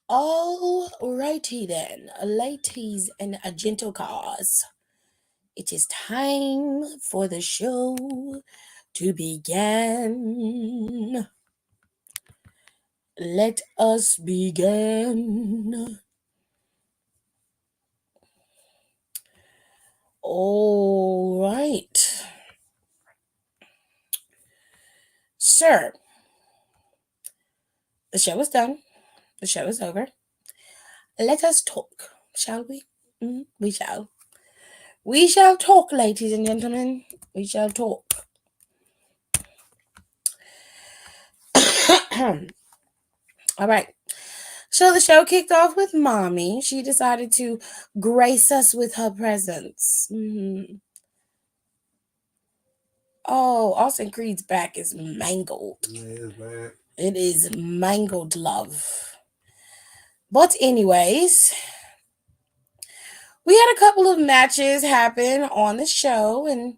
Alrighty then, ladies and gentle cars. It is time for the show to begin. Let us begin. All right. Sir, the show is done. The show is over. Let us talk, shall we? We shall. We shall talk, ladies and gentlemen. We shall talk. All right. So the show kicked off with Mommy. She decided to grace us with her presence. Oh, Austin Creed's back is mangled. It is mangled, love. But anyways, we had a couple of matches happen on the show, and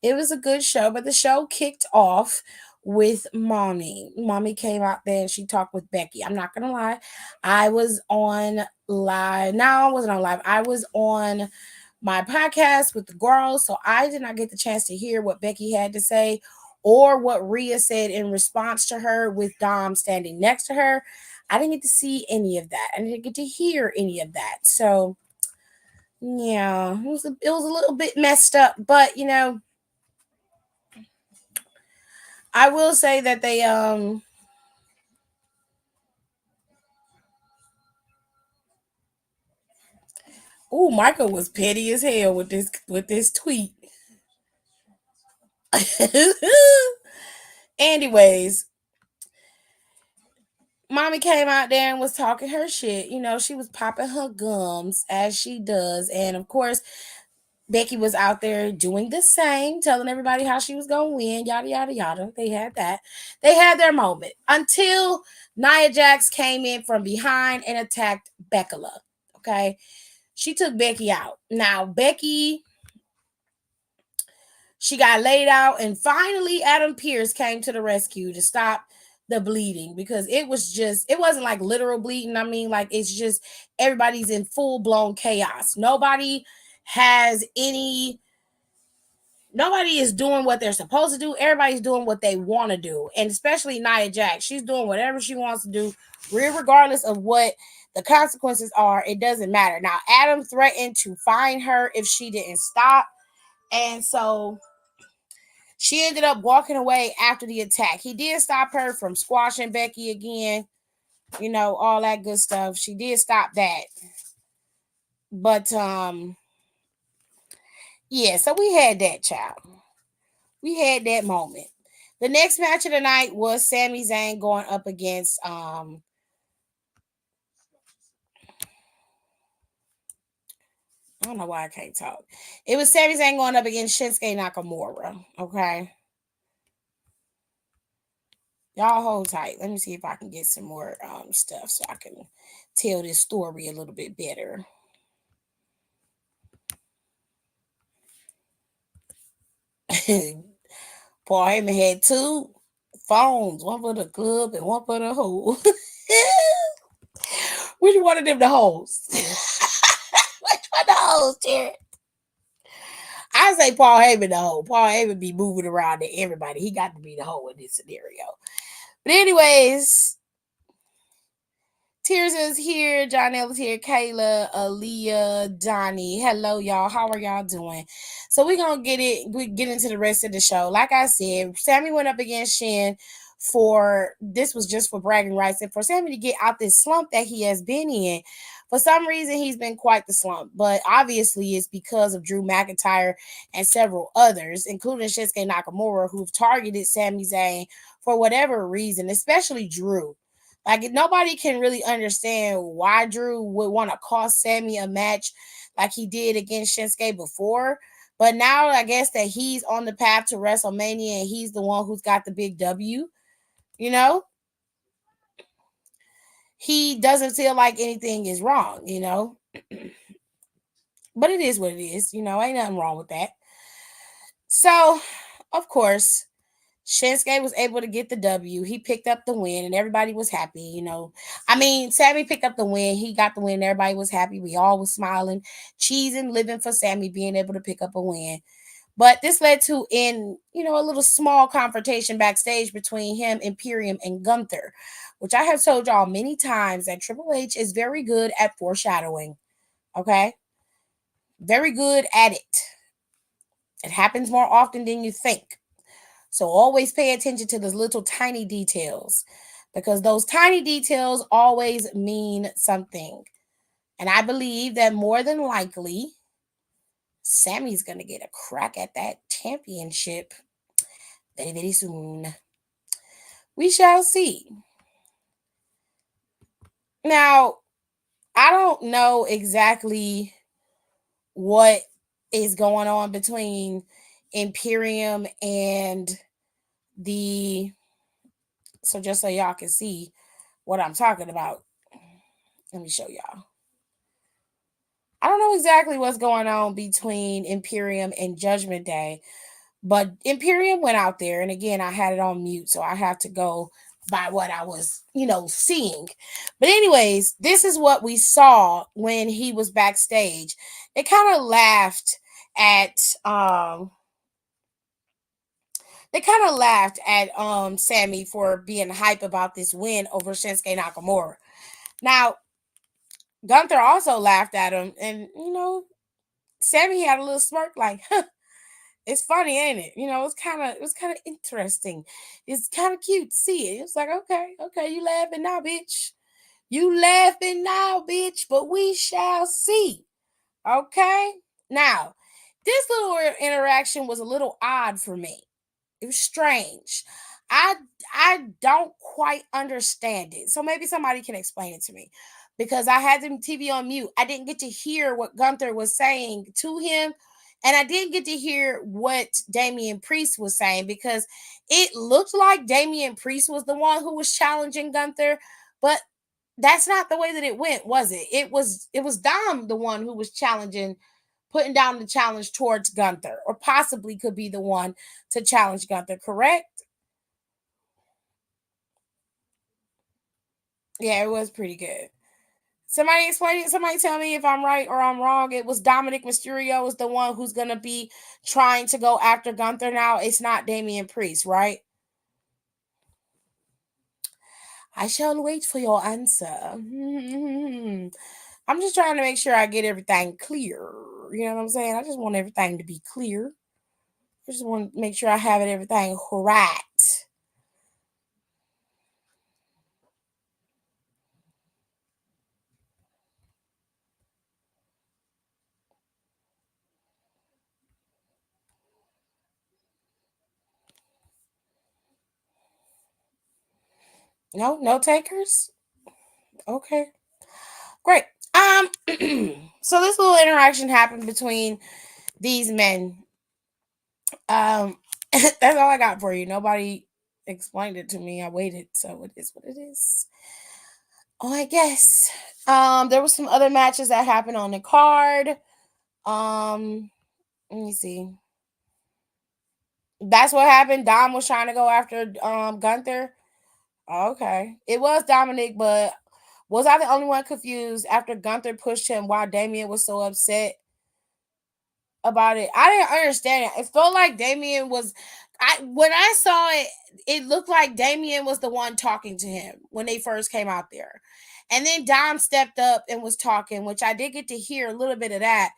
it was a good show. But the show kicked off with Mommy. Mommy came out there and she talked with Becky. I'm not gonna lie, I was on live. No, I wasn't on live. I was on my podcast with the girls, so I did not get the chance to hear what Becky had to say or what Rhea said in response to her with Dom standing next to her. I didn't get to see any of that. I didn't get to hear any of that. So yeah, it was a little bit messed up, but I will say that they oh, Michael was petty as hell with this tweet. Anyways, Mommy came out there and was talking her shit. She was popping her gums as she does. And of course, Becky was out there doing the same, telling everybody how she was going to win, yada, yada, yada. They had that. They had their moment until Nia Jax came in from behind and attacked Becca. Okay. She took Becky out. Now, Becky, she got laid out, and finally Adam Pearce came to the rescue to stop the bleeding because it wasn't like literal bleeding. I mean, like it's just everybody's in full blown chaos. Nobody is doing what they're supposed to do. Everybody's doing what they want to do. And especially Nia Jax. She's doing whatever she wants to do, regardless of what the consequences are. It doesn't matter. Now, Adam threatened to fine her if she didn't stop. And so she ended up walking away after the attack. He did stop her from squashing Becky again, all that good stuff. She did stop that. But yeah, so we had that, child. We had that moment. The next match of the night was Sami Zayn going up against I don't know why I can't talk. It was Sami Zayn going up against Shinsuke Nakamura. Okay. Y'all hold tight. Let me see if I can get some more stuff so I can tell this story a little bit better. Paul Heyman had two phones, one for the club and one for the hole. Which one of them the hoes? Which one the hoes, Terry? I say Paul Heyman the hoe. Paul Heyman be moving around to everybody. He got to be the hoe in this scenario. But anyways, Tears is here, John L is here, Kayla, Aaliyah, Donnie. Hello, y'all. How are y'all doing? So we get into the rest of the show. Like I said, Sammy went up against Shin this was just for bragging rights and for Sammy to get out this slump that he has been in. For some reason, he's been quite the slump, but obviously it's because of Drew McIntyre and several others, including Shinsuke Nakamura, who've targeted Sami Zayn for whatever reason, especially Drew. Like nobody can really understand why Drew would want to cost Sammy a match like he did against Shinsuke before. But now I guess that he's on the path to WrestleMania and he's the one who's got the big W, he doesn't feel like anything is wrong, But it is what it is, ain't nothing wrong with that. So, of course, Shinsuke was able to get the W. He picked up the win and everybody was happy. I mean, Sammy picked up the win. He got the win. Everybody was happy. We all was smiling, cheesing, living for Sammy being able to pick up a win. But this led to a little small confrontation backstage between him, Imperium, and Gunther, which I have told y'all many times that Triple H is very good at foreshadowing. Okay? Very good at it. It happens more often than you think. So always pay attention to those little tiny details because those tiny details always mean something. And I believe that more than likely, Sammy's going to get a crack at that championship very, very soon. We shall see. Now, I don't know exactly what is going on between Imperium and the. So just so y'all can see what I'm talking about, let me show y'all. I don't know exactly what's going on between Imperium and Judgment Day, but Imperium went out there, and again, I had it on mute, so I have to go by what I was, seeing. But anyways, this is what we saw when he was backstage. They kind of laughed at Sammy for being hype about this win over Shinsuke Nakamura. Now, Gunther also laughed at him, and Sammy had a little smirk, like, huh, it's funny, ain't it? It was kind of interesting. It's kind of cute to see it. It's like, okay, you laughing now, bitch. You laughing now, bitch, but we shall see. Okay? Now, this little interaction was a little odd for me. It was strange. I I don't quite understand it. So maybe somebody can explain it to me. Because I had the TV on mute. I didn't get to hear what Gunther was saying to him. And I didn't get to hear what Damian Priest was saying because it looked like Damian Priest was the one who was challenging Gunther, but that's not the way that it went, was it? It was Dom the one who was challenging, putting down the challenge towards Gunther, or possibly could be the one to challenge Gunther, correct? Yeah, it was pretty good. Somebody explain it. Somebody tell me if I'm right or I'm wrong. It was Dominic Mysterio is the one who's gonna be trying to go after Gunther now. It's not Damian Priest, right? I shall wait for your answer. I'm just trying to make sure I get everything clear. You know what I'm saying? I just want everything to be clear. I just want to make sure I have everything right. No takers? Okay. Great. So this little interaction happened between these men. That's all I got for you. Nobody explained it to me. I waited, so it is what it is. Oh, I guess. There were some other matches that happened on the card. Let me see. That's what happened. Dom was trying to go after Gunther. Okay. It was Dominic, but was I the only one confused after Gunther pushed him why Damien was so upset about it? I didn't understand it. It felt like Damien was when I saw it, it looked like Damien was the one talking to him when they first came out there. And then Dom stepped up and was talking, which I did get to hear a little bit of that.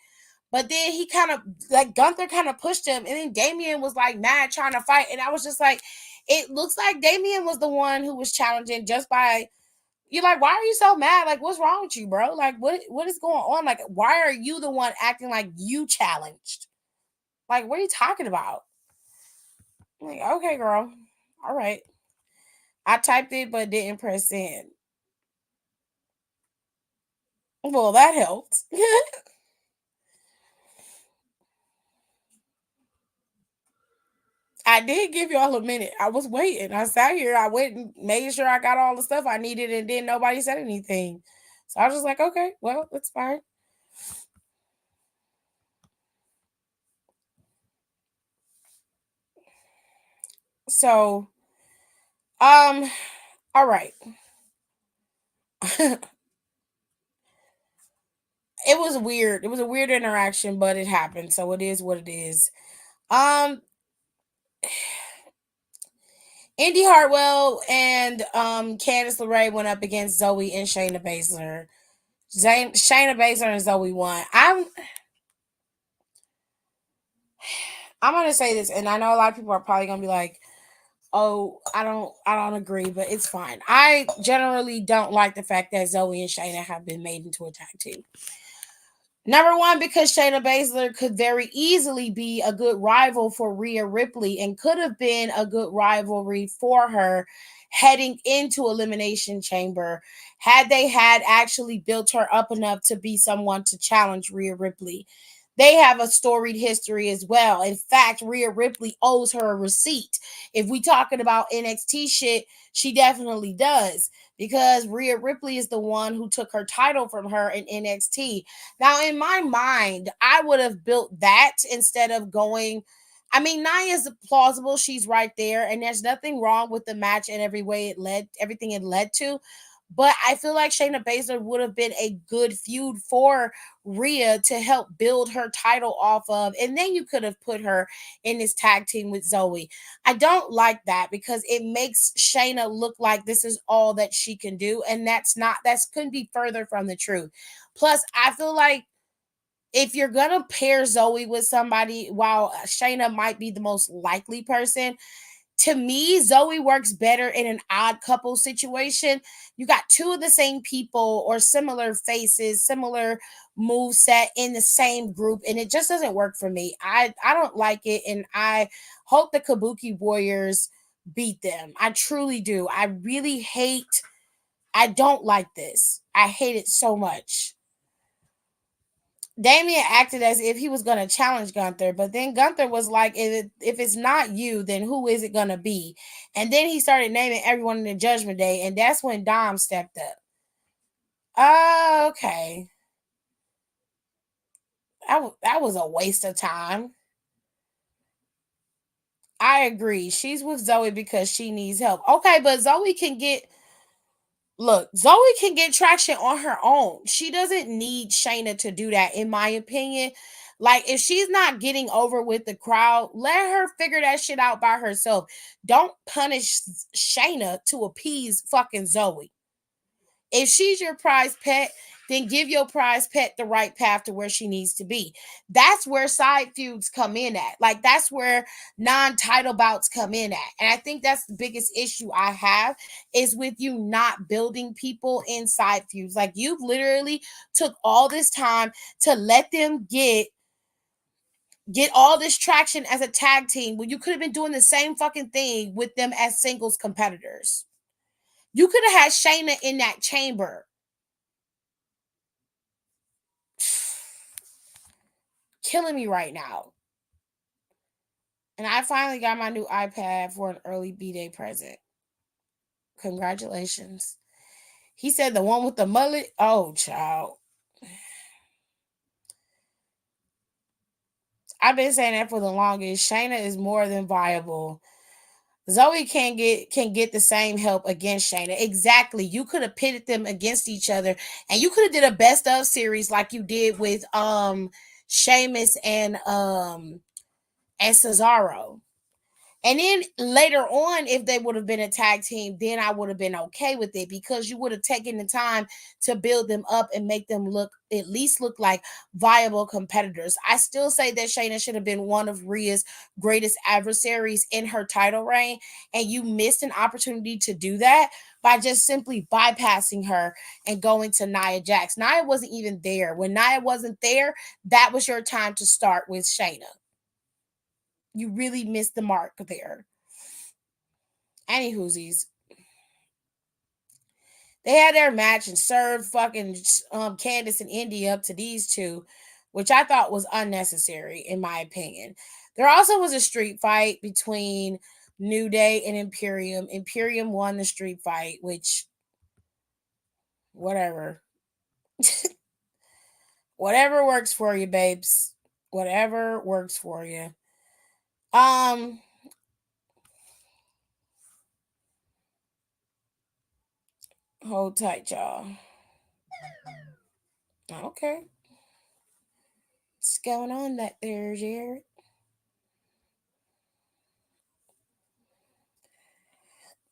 But then he kind of like Gunther kind of pushed him, and then Damien was like mad trying to fight. And I was just like, it looks like Damien was the one who was challenging just by you're like, why are you so mad? Like, what's wrong with you, bro? Like, what is going on? Like, why are you the one acting like you challenged? Like, what are you talking about? I'm like, okay, girl. All right. I typed it but didn't press send. Well, that helped. I did give y'all a minute. I was waiting. I sat here. I went and made sure I got all the stuff I needed, and then nobody said anything. So I was just like, okay, well, that's fine. So, all right. It was weird. It was a weird interaction, but it happened. So it is what it is. Um, Indy Hartwell and Candice LeRae went up against Zoe and Shayna Baszler. Shayna Baszler and Zoe won. I'm gonna say this, and I know a lot of people are probably gonna be like, "Oh, I don't agree," but it's fine. I generally don't like the fact that Zoe and Shayna have been made into a tag team. Number one, because Shayna Baszler could very easily be a good rival for Rhea Ripley and could have been a good rivalry for her heading into Elimination Chamber had they had actually built her up enough to be someone to challenge Rhea Ripley. They have a storied history as well. In fact, Rhea Ripley owes her a receipt. If we talking about NXT shit, she definitely does because Rhea Ripley is the one who took her title from her in NXT. Now, in my mind, I would have built that instead of going. I mean, Nia is plausible. She's right there, and there's nothing wrong with the match and everything it led to. But I feel like Shayna Baszler would have been a good feud for Rhea to help build her title off of, and then you could have put her in this tag team with Zoe. I don't like that because it makes Shayna look like this is all that she can do, and that couldn't be further from the truth. Plus, I feel like if you're gonna pair Zoe with somebody, while Shayna might be the most likely person, to me, Zoe works better in an odd couple situation. You got two of the same people or similar faces, similar move set in the same group, and it just doesn't work for me. I don't like it, and I hope the Kabuki Warriors beat them. I truly do. I don't like this. I hate it so much. Damien acted as if he was going to challenge Gunther, but then Gunther was like, if it's not you, then who is it going to be? And then he started naming everyone in the Judgment Day, and that's when Dom stepped up. Oh, okay. That was a waste of time. I agree. She's with Zoe because she needs help. Okay, but Zoe can get traction on her own. She doesn't need Shayna to do that, in my opinion. Like, if she's not getting over with the crowd, let her figure that shit out by herself. Don't punish Shayna to appease fucking Zoe. If she's your prize pet, then give your prize pet the right path to where she needs to be. That's where side feuds come in at. Like, that's where non-title bouts come in at. And I think that's the biggest issue I have is with you not building people in side feuds. Like, you've literally took all this time to let them get all this traction as a tag team when you could have been doing the same fucking thing with them as singles competitors. You could have had Shayna in that chamber. Killing me right now. And I finally got my new iPad for an early B-Day present. Congratulations. He said the one with the mullet. Oh, child. I've been saying that for the longest. Shayna is more than viable. Zoe can get the same help against Shayna. Exactly. You could have pitted them against each other, and you could have did a best of series like you did with Sheamus and Cesaro. And then later on, if they would have been a tag team, then I would have been okay with it because you would have taken the time to build them up and make them at least look like viable competitors. I still say that Shayna should have been one of Rhea's greatest adversaries in her title reign, and you missed an opportunity to do that by just simply bypassing her and going to Nia Jax. Nia wasn't even there. When Nia wasn't there, that was your time to start with Shayna. You really missed the mark there. Anywhoosies, they had their match and served fucking Candice and Indy up to these two, which I thought was unnecessary in my opinion. There also was a street fight between New Day and Imperium. Imperium won the street fight, which whatever. Whatever works for you, babes. Whatever works for you. Um Hold tight, y'all. Okay. What's going on that there, Jared?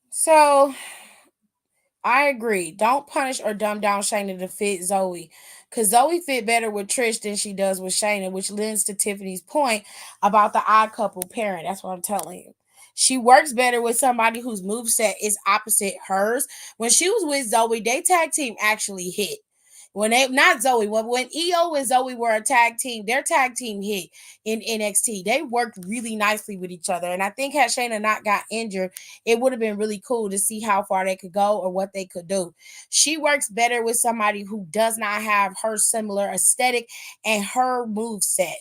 So I agree. Don't punish or dumb down Shayna to fit Zoe. Because Zoe fit better with Trish than she does with Shayna, which lends to Tiffany's point about the odd couple parent. That's what I'm telling you. She works better with somebody whose moveset is opposite hers. When she was with Zoe, they tag team actually hit. When they not Zoe, when EO and Zoe were a tag team, their tag team hit in NXT. They worked really nicely with each other. And I think had Shayna not got injured, it would have been really cool to see how far they could go or what they could do. She works better with somebody who does not have her similar aesthetic and her move set.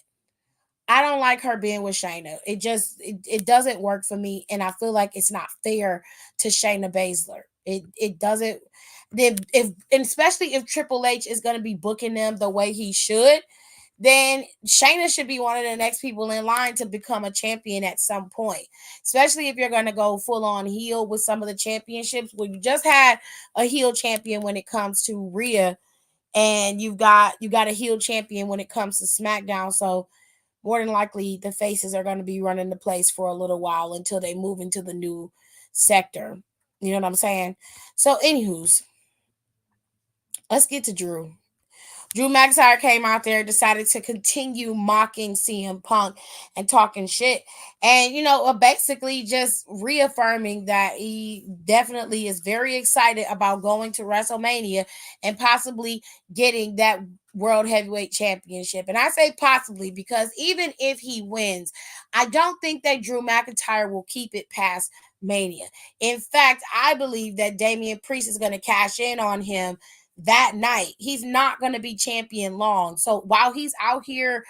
I don't like her being with Shayna. It doesn't work for me, and I feel like it's not fair to Shayna Baszler. It doesn't. If and especially if Triple H is going to be booking them the way he should, then Shayna should be one of the next people in line to become a champion at some point. Especially if you're going to go full on heel with some of the championships. Well, you just had a heel champion when it comes to Rhea, and you got a heel champion when it comes to SmackDown. So more than likely the faces are going to be running the place for a little while until they move into the new sector. You know what I'm saying? So, anywho's, let's get to Drew. Drew McIntyre came out there, decided to continue mocking CM Punk and talking shit. And, basically just reaffirming that he definitely is very excited about going to WrestleMania and possibly getting that World Heavyweight Championship. And I say possibly because even if he wins, I don't think that Drew McIntyre will keep it past Mania. In fact, I believe that Damian Priest is going to cash in on him that night. He's not going to be champion long. So while he's out here,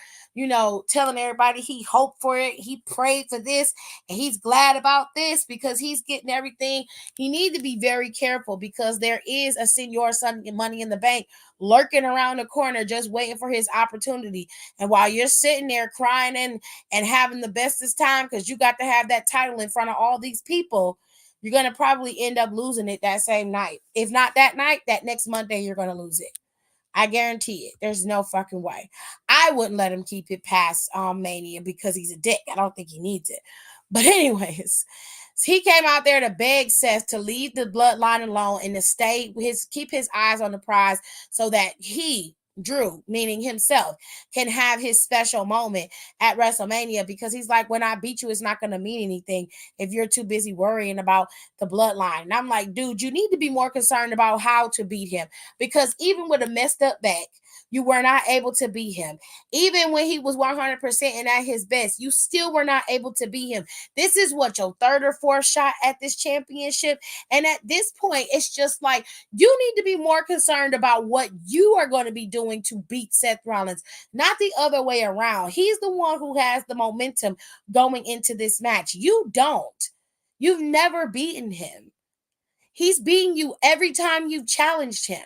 telling everybody he hoped for it, he prayed for this, and he's glad about this because he's getting everything, he needs to be very careful because there is a Senior Son Money in the Bank lurking around the corner just waiting for his opportunity. And while you're sitting there crying and having the bestest time because you got to have that title in front of all these people, you're going to probably end up losing it that same night. If not that night, that next Monday, you're going to lose it. I guarantee it. There's no fucking way. I wouldn't let him keep it past Mania because he's a dick. I don't think he needs it. But anyways, so he came out there to beg Seth to leave the bloodline alone and to keep his eyes on the prize so that he, Drew, meaning himself, can have his special moment at WrestleMania because he's like, when I beat you, it's not going to mean anything if you're too busy worrying about the bloodline. And I'm like, dude, you need to be more concerned about how to beat him because even with a messed up back, you were not able to beat him. Even when he was 100% and at his best, you still were not able to beat him. This is what, your third or fourth shot at this championship. And at this point, it's just like, you need to be more concerned about what you are going to be doing to beat Seth Rollins, not the other way around. He's the one who has the momentum going into this match. You don't. You've never beaten him. He's beating you every time you've challenged him.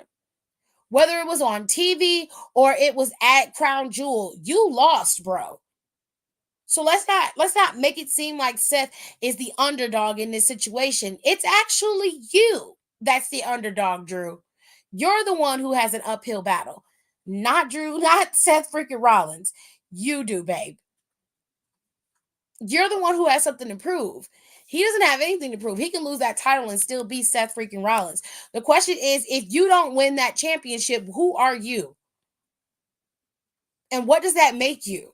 Whether it was on TV or it was at Crown Jewel, you lost, bro. So let's not make it seem like Seth is the underdog in this situation. It's actually you that's the underdog, Drew. You're the one who has an uphill battle. Not Drew, not Seth freaking Rollins. You do, babe. You're the one who has something to prove. He doesn't have anything to prove. He can lose that title and still be Seth freaking Rollins. The question is, if you don't win that championship, who are you? And what does that make you?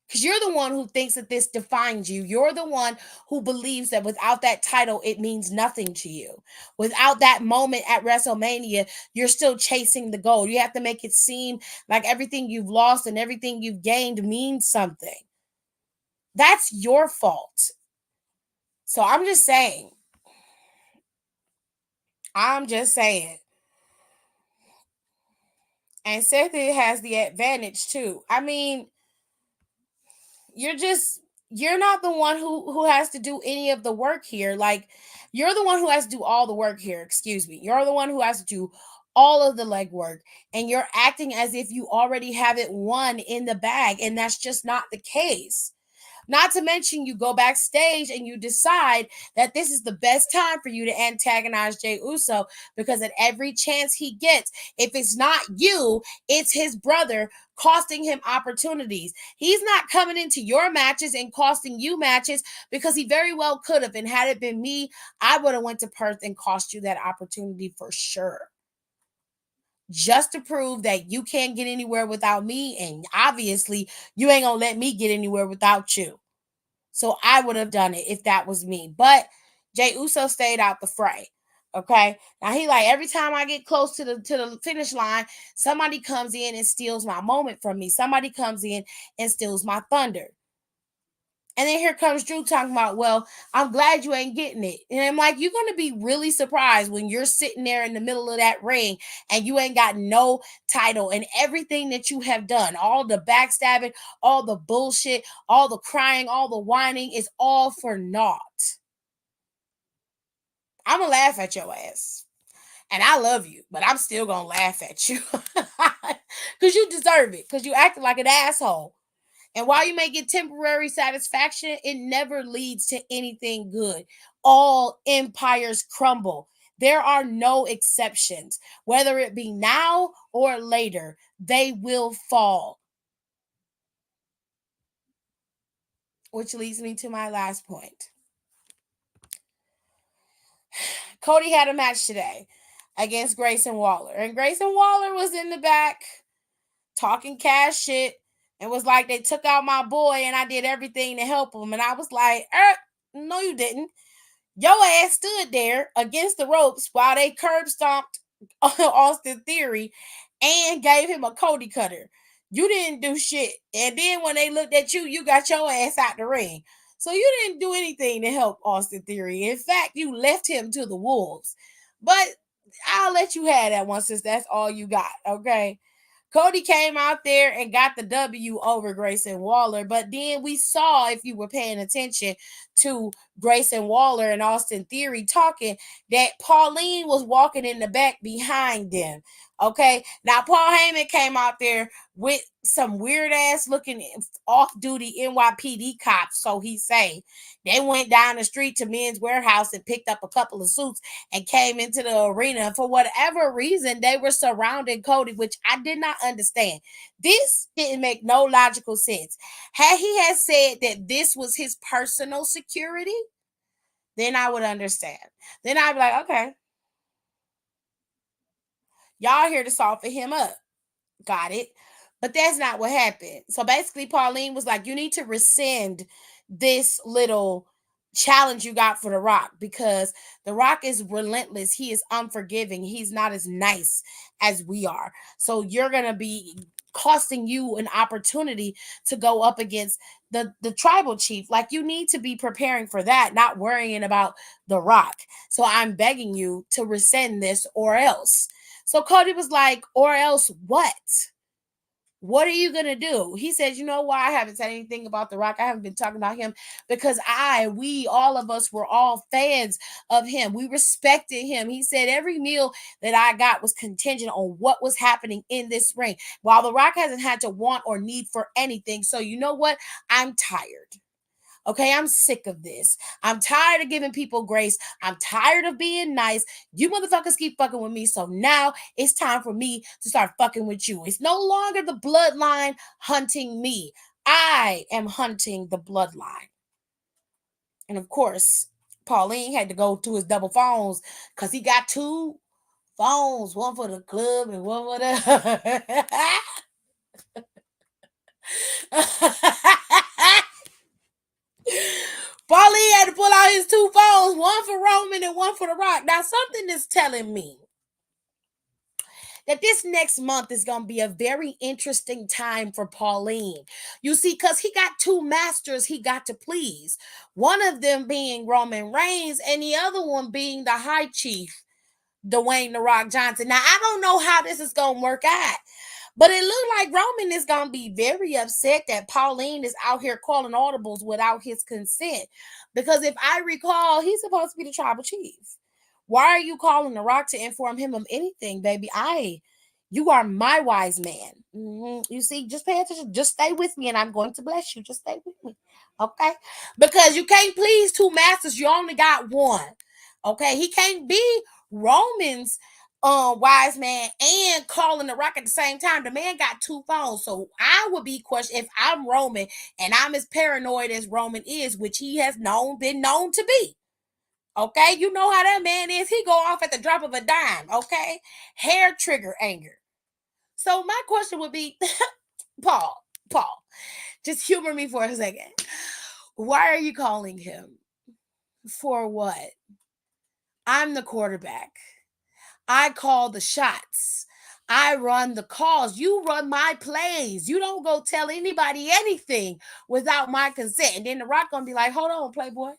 Because you're the one who thinks that this defines you. You're the one who believes that without that title, it means nothing to you. Without that moment at WrestleMania, you're still chasing the goal. You have to make it seem like everything you've lost and everything you've gained means something. That's your fault. So I'm just saying. And Seth has the advantage too. I mean, you're not the one who has to do any of the work here. Like, you're the one who has to do all the work here. Excuse me. You're the one who has to do all of the legwork, and you're acting as if you already have it won in the bag, and that's just not the case. Not to mention, you go backstage and you decide that this is the best time for you to antagonize Jey Uso, because at every chance he gets, if it's not you, it's his brother, costing him opportunities. He's not coming into your matches and costing you matches, because he very well could have. And had it been me, I would have went to Perth and cost you that opportunity for sure, just to prove that you can't get anywhere without me, and obviously you ain't gonna let me get anywhere without you. So I would have done it if that was me. But Jey Uso stayed out the fray. Okay. Now he like, every time I get close to the finish line, somebody comes in and steals my moment from me. Somebody comes in and steals my thunder. And then here comes Drew talking about, well, I'm glad you ain't getting it. And I'm like, you're going to be really surprised when you're sitting there in the middle of that ring and you ain't got no title, and everything that you have done, all the backstabbing, all the bullshit, all the crying, all the whining, is all for naught. I'm going to laugh at your ass. And I love you, but I'm still going to laugh at you. Because you deserve it. Because you acted like an asshole. And while you may get temporary satisfaction, it never leads to anything good. All empires crumble. There are no exceptions. Whether it be now or later, they will fall. Which leads me to my last point. Cody had a match today against Grayson Waller. And Grayson Waller was in the back talking cash shit and was like, they took out my boy and I did everything to help him. And I was like, no, you didn't. Your ass stood there against the ropes while they curb stomped Austin Theory and gave him a Cody cutter. You didn't do shit. And then when they looked at you, you got your ass out the ring. So you didn't do anything to help Austin Theory. In fact, you left him to the wolves. But I'll let you have that one, since that's all you got, okay? Cody came out there and got the W over Grayson Waller. But then we saw, if you were paying attention to Grayson Waller and Austin Theory talking, that Pauline was walking in the back behind them. Okay. Now, Paul Heyman came out there with some weird ass looking off duty NYPD cops. So he say they went down the street to Men's Warehouse and picked up a couple of suits and came into the arena. For whatever reason, they were surrounding Cody, which I did not understand. This didn't make no logical sense. Had he had said that this was his personal security, then I would understand. Then I'd be like, okay, y'all here to soften him up. Got it. But that's not what happened. So basically, Pauline was like, you need to rescind this little challenge you got for The Rock, because The Rock is relentless. He is unforgiving. He's not as nice as we are. So you're going to be costing you an opportunity to go up against the tribal chief. Like, you need to be preparing for that, not worrying about The Rock. So I'm begging you to rescind this or else. So Cody was like, or else what? What are you going to do? He said, you know why I haven't said anything about The Rock? I haven't been talking about him because all of us were all fans of him. We respected him. He said every meal that I got was contingent on what was happening in this ring, while The Rock hasn't had to want or need for anything. So you know what? I'm tired. Okay, I'm sick of this. I'm tired of giving people grace. I'm tired of being nice. You motherfuckers keep fucking with me. So now it's time for me to start fucking with you. It's no longer the bloodline hunting me. I am hunting the bloodline. And of course, Pauline had to go to his double phones because he got two phones, one for the club and one for the Paulie had to pull out his two phones, one for Roman and one for The Rock. Now, something is telling me that this next month is going to be a very interesting time for Pauline. You see, because he got two masters he got to please. One of them being Roman Reigns and the other one being the High Chief, Dwayne The Rock Johnson. Now, I don't know how this is going to work out. But it looked like Roman is going to be very upset that Pauline is out here calling audibles without his consent. Because if I recall, he's supposed to be the tribal chief. Why are you calling The Rock to inform him of anything, baby? You are my wise man. You see, just pay attention. Just stay with me and I'm going to bless you. Just stay with me. Okay? Because you can't please two masters. You only got one. Okay? He can't be Roman's wise man and calling the rock at the same time. The man got two phones. So I would be questioned if I'm Roman and I'm as paranoid as Roman is, which he has been known to be. Okay, you know how that man is. He go off at the drop of a dime. Okay, hair trigger anger. So my question would be, Paul, just humor me for a second. Why are you calling him? For what? I'm the quarterback. I call the shots. I run the calls. You run my plays. You don't go tell anybody anything without my consent. And then the Rock gonna be like, hold on, Playboy.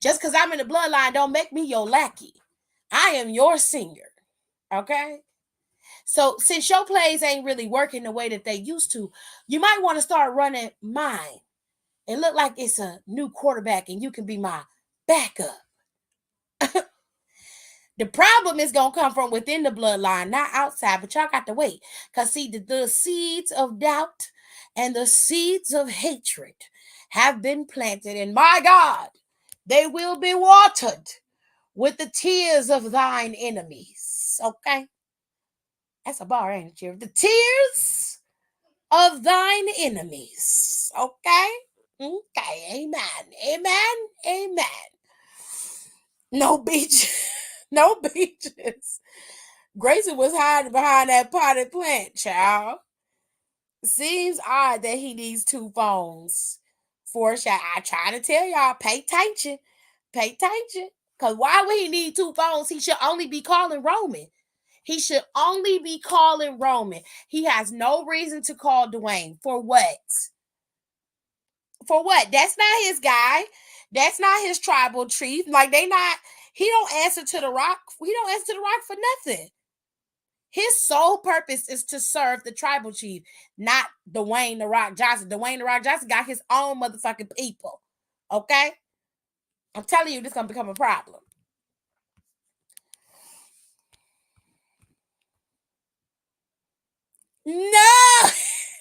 Just because I'm in the bloodline don't make me your lackey. I am your singer. Okay? So since your plays ain't really working the way that they used to, you might want to start running mine. It look like it's a new quarterback and you can be my backup. The problem is going to come from within the bloodline, not outside, but y'all got to wait. Because see, the seeds of doubt and the seeds of hatred have been planted. And my God, they will be watered with the tears of thine enemies. Okay? That's a bar, ain't it? The tears of thine enemies. Okay? Okay. Amen. Amen. Amen. No beach. No beaches. Grayson was hiding behind that potted plant, child. Seems odd that he needs two phones. For a shot. I try to tell y'all, pay attention. Pay attention. Because why would he need two phones? He should only be calling Roman. He should only be calling Roman. He has no reason to call Dwayne. For what? For what? That's not his guy. That's not his tribal chief. Like he don't answer to the Rock. He don't answer to the Rock for nothing. His sole purpose is to serve the tribal chief, not Dwayne the Rock Johnson. Dwayne the Rock Johnson got his own motherfucking people. Okay? I'm telling you, this is gonna become a problem. No,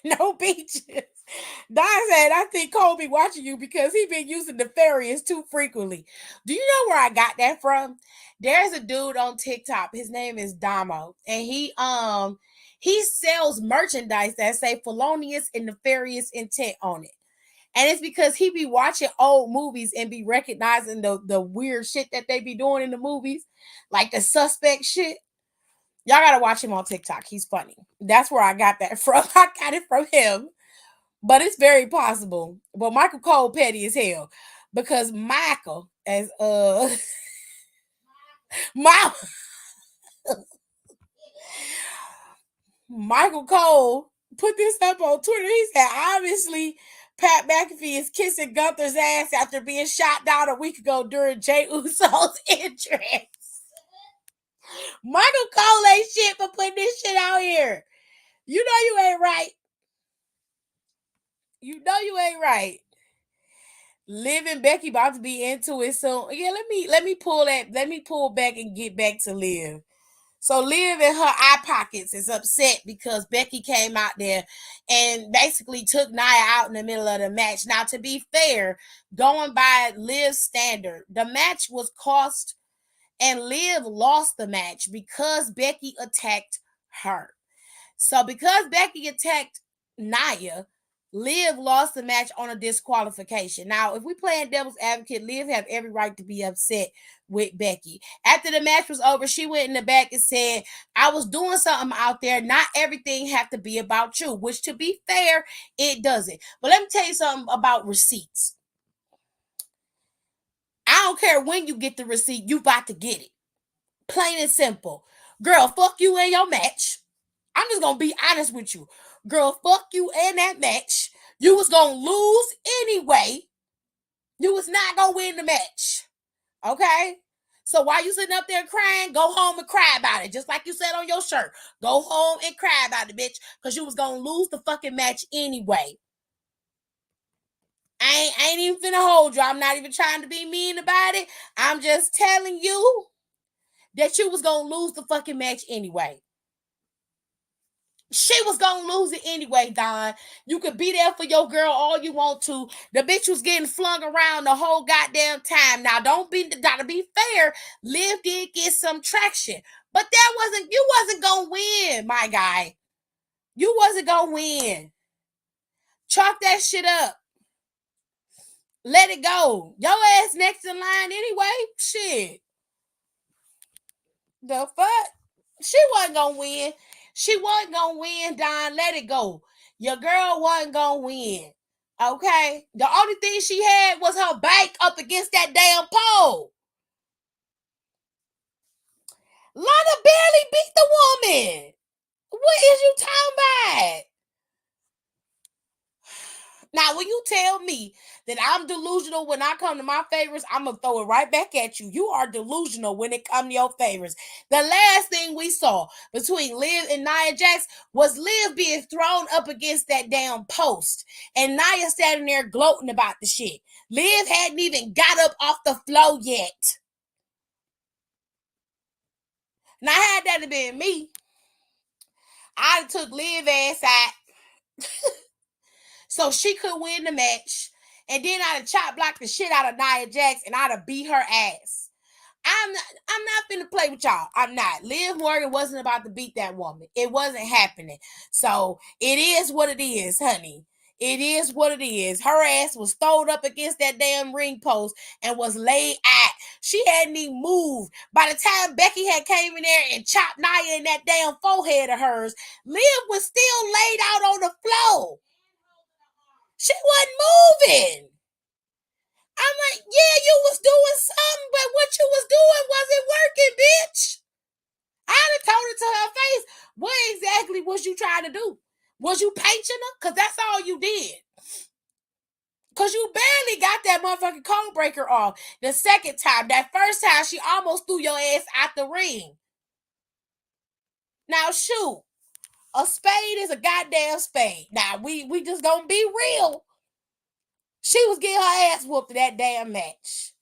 no beaches. Don said, I think Cole be watching you because he been using nefarious too frequently. Do you know where I got that from? There's a dude on TikTok. His name is Damo. And he sells merchandise that say felonious and nefarious intent on it. And it's because he be watching old movies and be recognizing the weird shit that they be doing in the movies, like the suspect shit. Y'all gotta watch him on TikTok. He's funny. That's where I got that from. I got it from him. But it's very possible. But Michael Cole petty as hell. Because Michael, as my Michael Cole put this up on Twitter. He said, obviously, Pat McAfee is kissing Gunther's ass after being shot down a week ago during Jey Uso's entrance. Michael Cole ain't shit for putting this shit out here. You know you ain't right. You know you ain't right. Liv and Becky about to be into it soon. Yeah, let me pull back and get back to Liv. So Liv in her eye pockets is upset because Becky came out there and basically took Nia out in the middle of the match. Now, to be fair, going by Liv's standard, the match was cost and Liv lost the match because Becky attacked her. So because Becky attacked Nia, Liv lost the match on a disqualification. Now, if we playing devil's advocate, Liv have every right to be upset with Becky. After the match was over, she went in the back and said, I was doing something out there. Not everything have to be about you, which to be fair, it doesn't. But let me tell you something about receipts. I don't care when you get the receipt, you about to get it. Plain and simple. Girl, fuck you in your match. I'm just gonna be honest with you. Girl, fuck you in that match. You was gonna lose anyway. You was not gonna win the match. Okay? So while you sitting up there crying, go home and cry about it. Just like you said on your shirt. Go home and cry about it, bitch. Because you was gonna lose the fucking match anyway. I ain't even finna hold you. I'm not even trying to be mean about it. I'm just telling you that you was gonna lose the fucking match anyway. She was gonna lose it anyway, Don. You could be there for your girl all you want to. The bitch was getting flung around the whole goddamn time. Now, gotta be fair. Liv did get some traction, but you wasn't gonna win, my guy. You wasn't gonna win. Chalk that shit up. Let it go. Your ass next in line anyway. Shit. The fuck? She wasn't gonna win. She wasn't gonna win, Don. Let it go. Your girl wasn't gonna win. Okay? The only thing she had was her back up against that damn pole. Lana barely beat the woman. What is you talking about? Now, when you tell me that I'm delusional when I come to my favorites, I'm going to throw it right back at you. You are delusional when it comes to your favorites. The last thing we saw between Liv and Nia Jax was Liv being thrown up against that damn post. And Nia standing there gloating about the shit. Liv hadn't even got up off the floor yet. Now, had that have been me, I'd have took Liv ass out so she could win the match. And then I'd have chop blocked the shit out of Nia Jax and I'd have beat her ass. I'm not finna play with y'all. I'm not. Liv Morgan wasn't about to beat that woman. It wasn't happening. So it is what it is, honey. It is what it is. Her ass was thrown up against that damn ring post and was laid out. She hadn't even moved. By the time Becky had came in there and chopped Nia in that damn forehead of hers, Liv was still laid out on the floor. She wasn't moving. I'm like, yeah, you was doing something, but what you was doing wasn't working, bitch. I'd have told it to her face. What exactly was you trying to do? Was you painting her? Because that's all you did. Because you barely got that motherfucking code breaker off the second time. That first time, she almost threw your ass out the ring. Now, shoot. A spade is a goddamn spade. Now, we just gonna be real. She was getting her ass whooped in that damn match.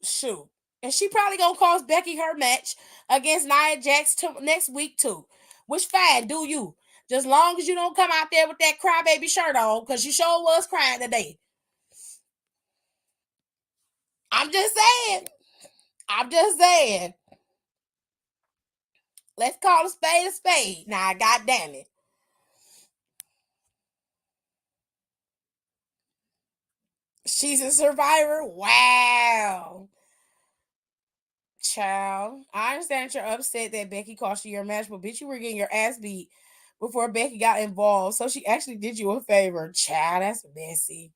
Shoot. And she probably gonna cost Becky her match against Nia Jax next week too. Which fine, do you. Just long as you don't come out there with that crybaby shirt on, because you sure was crying today. I'm just saying. I'm just saying. Let's call a spade a spade. Now, God damn it. She's a survivor? Wow. Child. I understand you're upset that Becky cost you your match, but bitch, you were getting your ass beat before Becky got involved. So she actually did you a favor. Child, that's messy.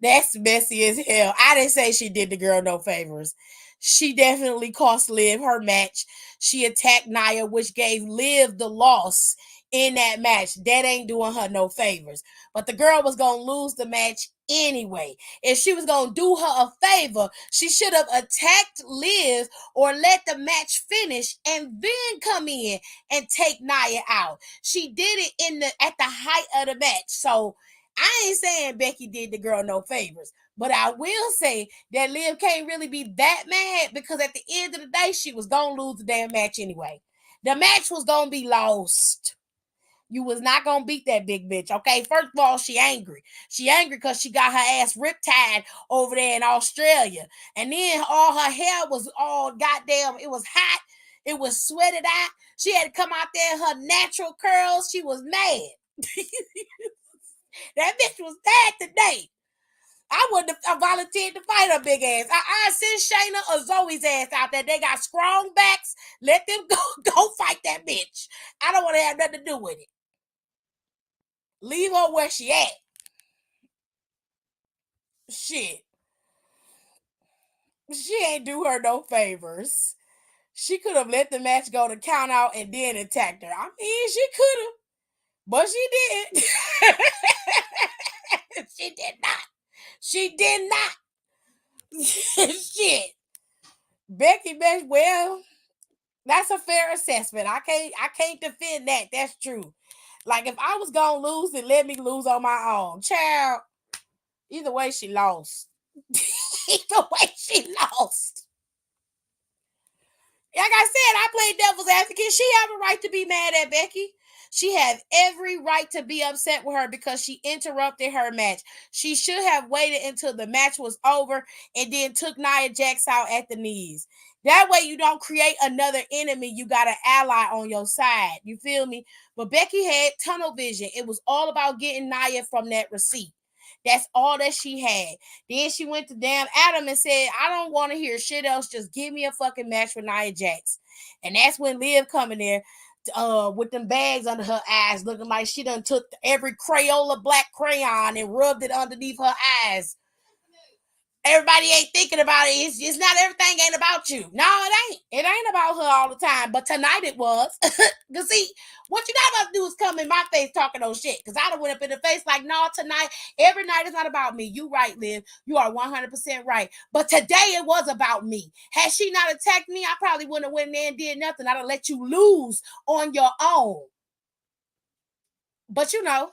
That's messy as hell. I didn't say she did the girl no favors. She definitely cost Liv her match. She attacked Nia, which gave Liv the loss in that match. That ain't doing her no favors. But the girl was going to lose the match anyway. If she was going to do her a favor, she should have attacked Liv or let the match finish and then come in and take Nia out. She did it at the height of the match. So I ain't saying Becky did the girl no favors, but I will say that Liv can't really be that mad because at the end of the day, she was going to lose the damn match anyway. The match was going to be lost. You was not going to beat that big bitch, okay? First of all, she angry. She angry because she got her ass riptide over there in Australia. And then all her hair was all goddamn, it was hot. It was sweated out. She had to come out there in her natural curls. She was mad. That bitch was bad today. I wouldn't have volunteered to fight her big ass. I send Shayna or Zoe's ass out there. They got strong backs. Let them go fight that bitch. I don't want to have nothing to do with it. Leave her where she at. Shit. She ain't do her no favors. She could have let the match go to count out and then attacked her. I mean, she could have. But she did. She did not. She did not. Shit. Becky Beck, well, that's a fair assessment. I can't defend that. That's true. Like if I was gonna lose, then let me lose on my own. Child. Either way, she lost. Either way, she lost. Like I said, I played devil's advocate. She have a right to be mad at Becky. She had every right to be upset with her because she interrupted her match. She should have waited until the match was over and then took Nia Jax out at the knees. That way you don't create another enemy. You got an ally on your side. You feel me? But Becky had tunnel vision. It was all about getting Nia from that receipt. That's all that she had. Then she went to damn Adam and said, I don't want to hear shit else. Just give me a fucking match with Nia Jax. And that's when Liv coming there with them bags under her eyes, looking like she done took every Crayola black crayon and rubbed it underneath her eyes. Everybody ain't thinking about it. It's not everything ain't about you. No, it ain't. It ain't about her all the time. But tonight it was. Cause see, what you not about to do is come in my face talking those shit. Cause I done went up in the face like, no, tonight, every night is not about me. You right, Liv. You are 100% right. But today it was about me. Had she not attacked me, I probably wouldn't have went in there and did nothing. I'd have let you lose on your own. But you know,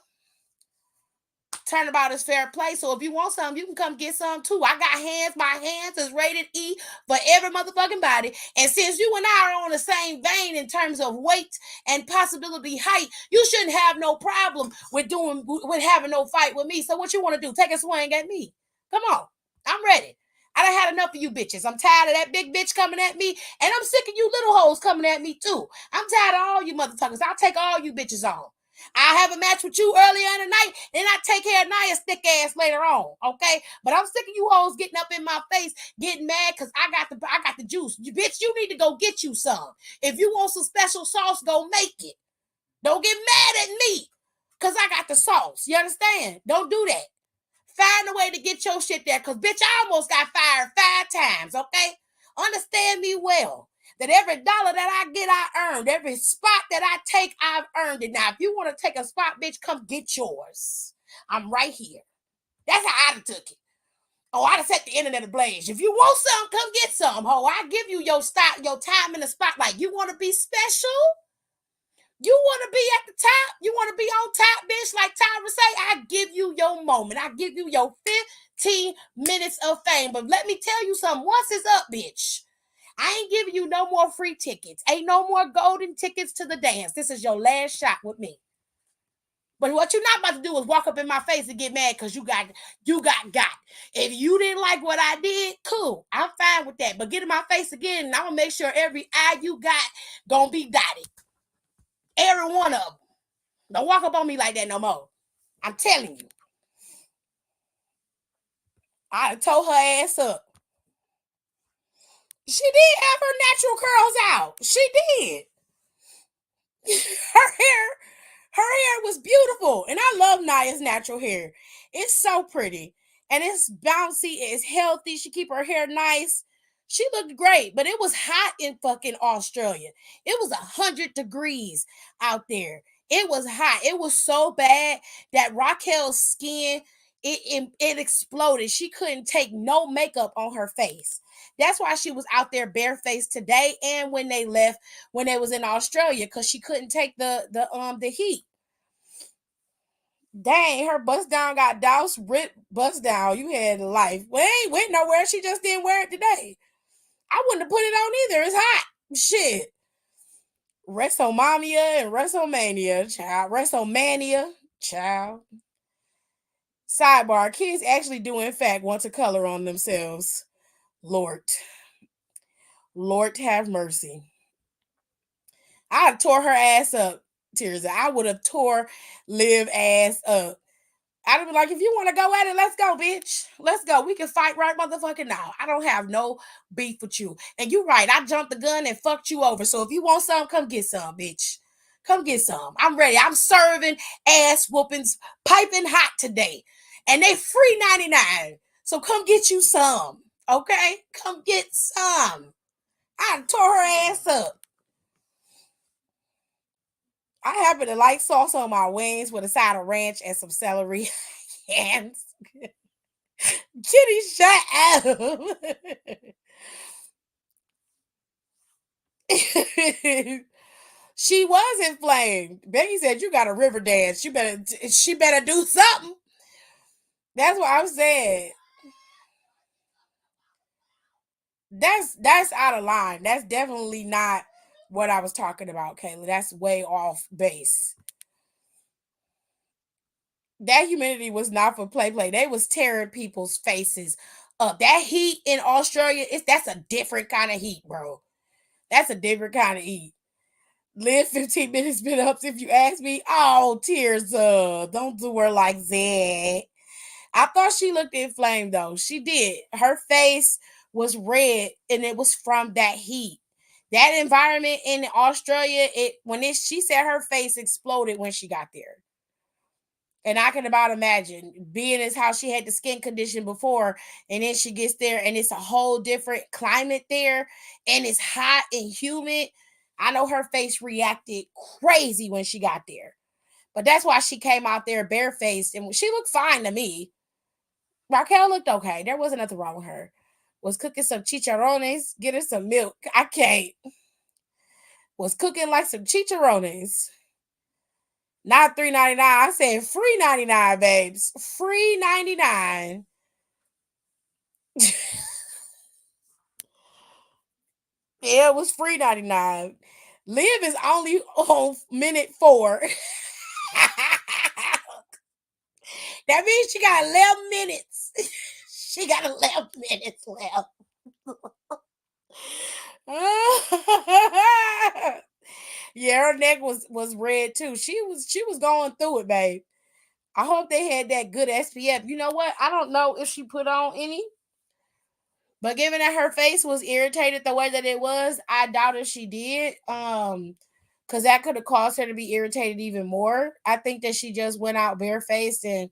turnabout is fair play. So if you want some, you can come get some too. I got hands. My hands is rated E for every motherfucking body. And since you and I are on the same vein in terms of weight and possibility height, you shouldn't have no problem with having no fight with me. So what you want to do? Take a swing at me. Come on. I'm ready. I done had enough of you bitches. I'm tired of that big bitch coming at me. And I'm sick of you little hoes coming at me too. I'm tired of all you motherfuckers. I'll take all you bitches on. I'll have a match with you earlier in the night, then I take care of Nia's thick ass later on, okay? But I'm sick of you hoes getting up in my face, getting mad because I got the juice. Bitch, you need to go get you some. If you want some special sauce, go make it. Don't get mad at me because I got the sauce. You understand? Don't do that. Find a way to get your shit there because, bitch, I almost got fired 5 times, okay? Understand me well. That every dollar that I get, I earned. Every spot that I take, I've earned it. Now, if you want to take a spot, bitch, come get yours. I'm right here. That's how I took it. Oh, I done set the internet ablaze. If you want some, come get some, ho. I give you your time in the spotlight. You want to be special? You want to be at the top? You want to be on top, bitch? Like Tyra say, I give you your moment. I give you your 15 minutes of fame. But let me tell you something. Once it's up, bitch, I ain't giving you no more free tickets. Ain't no more golden tickets to the dance. This is your last shot with me. But what you're not about to do is walk up in my face and get mad because you got. If you didn't like what I did, cool. I'm fine with that. But get in my face again, and I'm going to make sure every eye you got going to be dotted. Every one of them. Don't walk up on me like that no more. I'm telling you. I told her ass up. She did have her natural curls out. She did. her hair was beautiful. And I love Nia's natural hair. It's so pretty. And it's bouncy. It's healthy. She keep her hair nice. She looked great. But it was hot in fucking Australia. It was 100 degrees out there. It was hot. It was so bad that Raquel's skin, it exploded. She couldn't take no makeup on her face. That's why she was out there barefaced today and when they left, when they was in Australia, because she couldn't take the heat. Dang, her bust down got doused, ripped bust down. You had life. We ain't went nowhere. She just didn't wear it today. I wouldn't have put it on either. It's hot. Shit. WrestleMania and WrestleMania, child. WrestleMania, child. Sidebar, kids actually do in fact want to color on themselves. Lord have mercy. I'd have tore her ass up, Tirza. I would have tore Liv ass up. I'd have been like, if you want to go at it, let's go, bitch. Let's go. We can fight right motherfucking now. I don't have no beef with you. And you're right. I jumped the gun and fucked you over. So if you want some, come get some, bitch. Come get some. I'm ready. I'm serving ass whoopings piping hot today. And they free 99. So come get you some. Okay? Come get some. I tore her ass up. I happen to like sauce on my wings with a side of ranch and some celery. Hands. Kitty, shut up. She was inflamed. Becky said you got a river dance. She better do something. That's what I'm saying. That's out of line. That's definitely not what I was talking about, Kayla. That's way off base. That humidity was not for play. They was tearing people's faces up. That heat in Australia that's a different kind of heat, bro. That's a different kind of heat. Live 15 minutes been ups if you ask me. Oh, tears up. Don't do her like that. I thought she looked inflamed though. She did. Her face was red and it was from that heat. That environment in Australia, she said her face exploded when she got there. And I can about imagine being as how she had the skin condition before, and then she gets there and it's a whole different climate there, and it's hot and humid. I know her face reacted crazy when she got there. But that's why she came out there barefaced, and she looked fine to me. Raquel looked okay. There wasn't nothing wrong with her. Was cooking some chicharrones, getting some milk. I can't. Was cooking like some chicharrones. Not $3.99. I said free 99, babes. Free 99. Yeah, it was free 99. Liv is only on minute 4. That means she got 11 minutes. She got 11 minutes left. Yeah, her neck was red too. She was going through it, babe. I hope they had that good SPF. You know what? I don't know if she put on any, but given that her face was irritated the way that it was, I doubt if she did. Because that could have caused her to be irritated even more. I think that she just went out barefaced and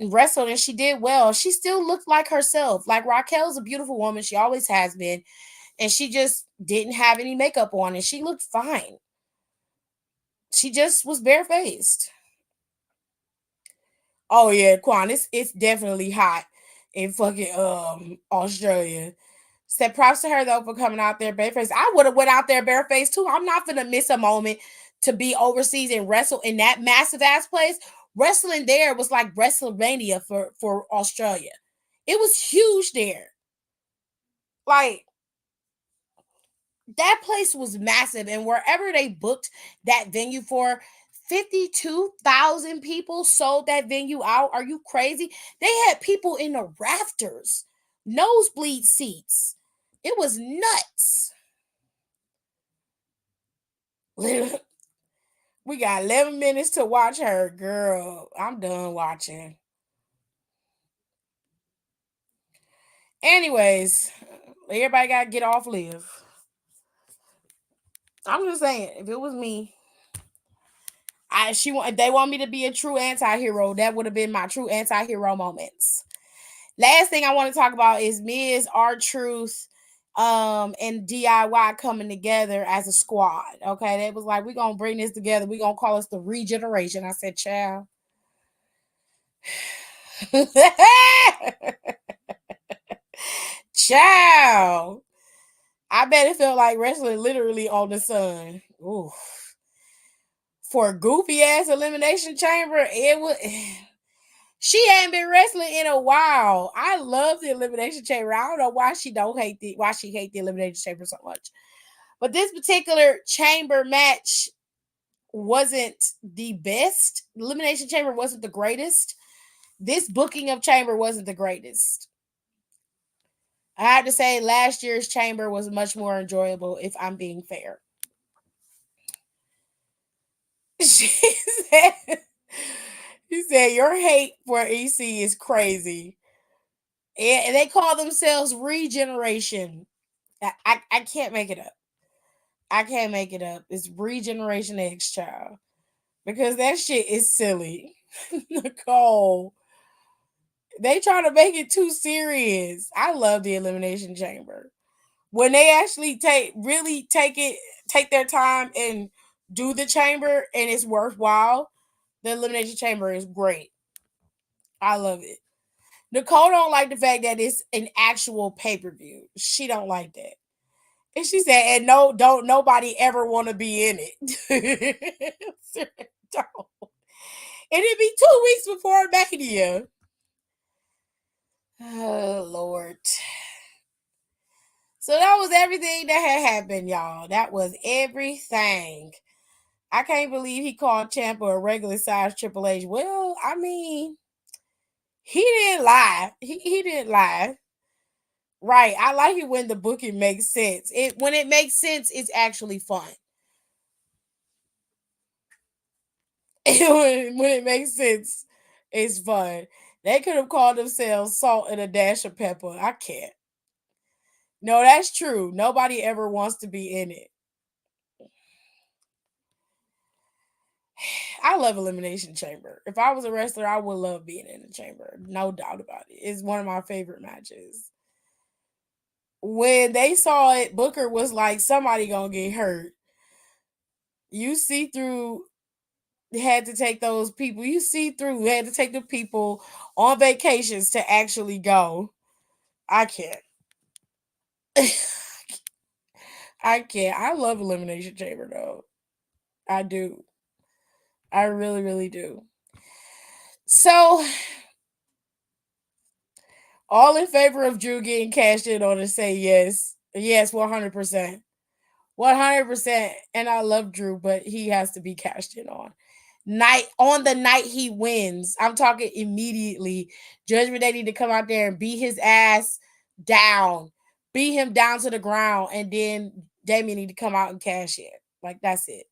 wrestled, and she did well. She still looked like herself. Like Raquel's a beautiful woman. She always has been. And she just didn't have any makeup on and she looked fine. She just was barefaced. Oh yeah, Quan, it's definitely hot in fucking Australia. Said props to her though for coming out there barefaced. I would have went out there barefaced too. I'm not gonna miss a moment to be overseas and wrestle in that massive ass place. Wrestling there was like WrestleMania for Australia. It was huge there. Like that place was massive, and wherever they booked that venue for, 52,000 people sold that venue out. Are you crazy? They had people in the rafters, nosebleed seats. It was nuts. We got 11 minutes to watch her, girl. I'm done watching. Anyways, everybody got to get off Live. I'm just saying, if it was me, they want me to be a true anti-hero. That would have been my true anti-hero moments. Last thing I want to talk about is Miz, R-Truth, and DIY coming together as a squad. Okay, they was like, we're gonna bring this together. We're gonna call us the Regeneration. I said, child. Child. I bet it felt like wrestling literally on the sun. Ooh. For a goofy ass elimination chamber, it was. She hadn't been wrestling in a while. I love the elimination chamber. I don't know why she hate the elimination chamber so much. But this particular chamber match wasn't the best. Elimination chamber wasn't the greatest. This booking of chamber wasn't the greatest. I had to say last year's chamber was much more enjoyable, if I'm being fair. She said, he said, your hate for EC is crazy. And they call themselves Regeneration. I can't make it up. I can't make it up. It's Regeneration X, child. Because that shit is silly. Nicole. They try to make it too serious. I love the Elimination Chamber. When they actually take their time and do the chamber and it's worthwhile, the Elimination Chamber is great. I love it. Nicole don't like the fact that it's an actual pay-per-view. She don't like that. And she said, and no, don't nobody ever want to be in it. Don't. And it'd be 2 weeks before Mania. Oh, Lord. So that was everything that had happened, y'all. That was everything. I can't believe he called Ciampa a regular size Triple H. Well, I mean, he didn't lie. He didn't lie. Right. I like it when the booking makes sense. When it makes sense, it's actually fun. when it makes sense, it's fun. They could have called themselves Salt and a Dash of Pepper. I can't. No, that's true. Nobody ever wants to be in it. I love Elimination Chamber. If I was a wrestler, I would love being in the chamber. No doubt about it. It's one of my favorite matches. When they saw it, Booker was like, somebody gonna get hurt. You see through had to take those people. You see through had to take the people on vacations to actually go. I can't. I can't. I love Elimination Chamber though. I do. I really, really do. So, all in favor of Drew getting cashed in on to say yes. Yes, 100%. 100%. And I love Drew, but he has to be cashed in on the night he wins. I'm talking immediately. Judgment Day need to come out there and beat his ass down. Beat him down to the ground. And then Damien need to come out and cash in. Like, that's it.